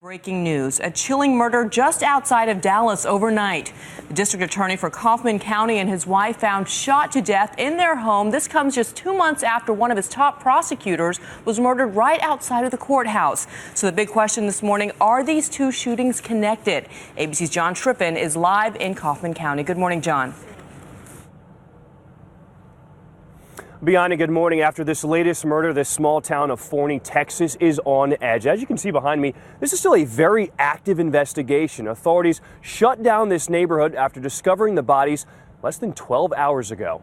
Breaking news, a chilling murder just outside of Dallas overnight. The district attorney for Kaufman County and his wife found shot to death in their home. This comes just 2 months after one of his top prosecutors was murdered right outside of the courthouse. So the big question this morning, are these two shootings connected? ABC's John Triffin is live in Kaufman County. Good morning, John. Beyond a good morning. After this latest murder, this small town of Forney, Texas is on edge. As you can see behind me, this is still a very active investigation. Authorities shut down this neighborhood after discovering the bodies less than 12 hours ago.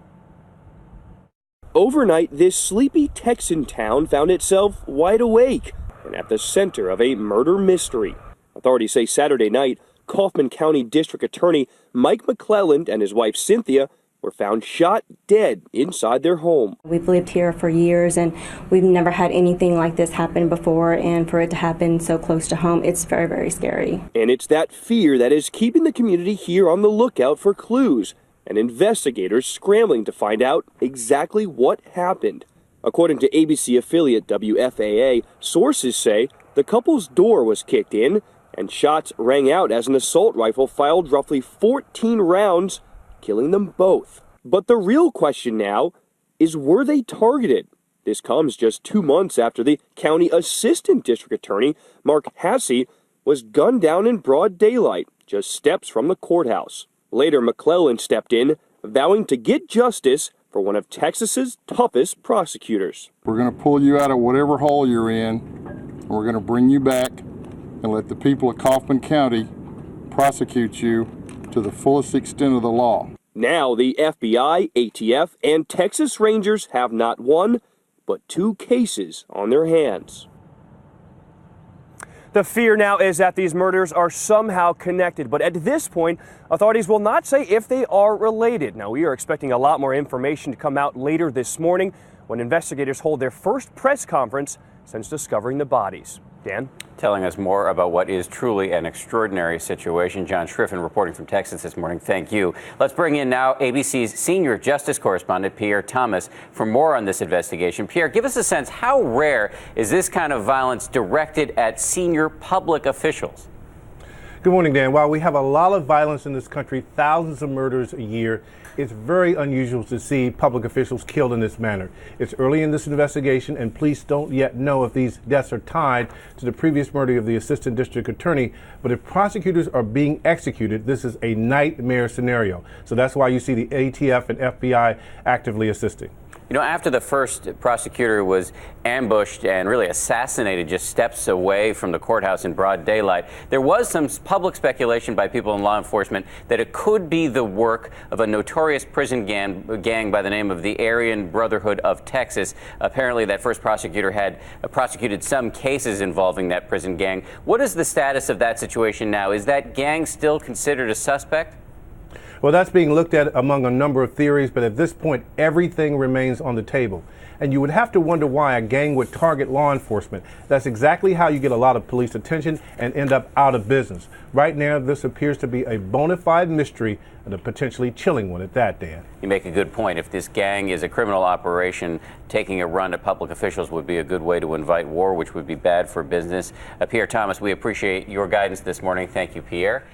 Overnight, this sleepy Texan town found itself wide awake and at the center of a murder mystery. Authorities say Saturday night, Kaufman County District Attorney Mike McClelland and his wife Cynthia were found shot dead inside their home. We've lived here for years and we've never had anything like this happen before, and for it to happen so close to home, it's very, very scary. And it's that fear that is keeping the community here on the lookout for clues and investigators scrambling to find out exactly what happened. According to ABC affiliate WFAA, sources say the couple's door was kicked in and shots rang out as an assault rifle fired roughly 14 rounds, killing them both. But the real question now is, were they targeted? This comes just 2 months after the county assistant district attorney, Mark Hasse, was gunned down in broad daylight, just steps from the courthouse. Later, McClelland stepped in, vowing to get justice for one of Texas's toughest prosecutors. We're going to pull you out of whatever hole you're in, and we're going to bring you back and let the people of Kaufman County prosecute you to the fullest extent of the law. Now the FBI, ATF, and Texas Rangers have not one, but 2 cases on their hands. The fear now is that these murders are somehow connected, but at this point, authorities will not say if they are related. Now, we are expecting a lot more information to come out later this morning when investigators hold their first press conference since discovering the bodies. Dan? Telling us more about what is truly an extraordinary situation. John Triffin reporting from Texas this morning. Thank you. Let's bring in now ABC's senior justice correspondent, Pierre Thomas, for more on this investigation. Pierre, give us a sense, how rare is this kind of violence directed at senior public officials? Good morning, Dan. While we have a lot of violence in this country, thousands of murders a year, it's very unusual to see public officials killed in this manner. It's early in this investigation, and police don't yet know if these deaths are tied to the previous murder of the assistant district attorney. But if prosecutors are being executed, this is a nightmare scenario. So that's why you see the ATF and FBI actively assisting. You know, after the first prosecutor was ambushed and really assassinated just steps away from the courthouse in broad daylight, there was some public speculation by people in law enforcement that it could be the work of a notorious prison gang by the name of the Aryan Brotherhood of Texas. Apparently, that first prosecutor had prosecuted some cases involving that prison gang. What is the status of that situation now? Is that gang still considered a suspect? Well, that's being looked at among a number of theories, but at this point, everything remains on the table. And you would have to wonder why a gang would target law enforcement. That's exactly how you get a lot of police attention and end up out of business. Right now, this appears to be a bona fide mystery, and a potentially chilling one at that, Dan. You make a good point. If this gang is a criminal operation, taking a run at public officials would be a good way to invite war, which would be bad for business. Pierre Thomas, we appreciate your guidance this morning. Thank you, Pierre.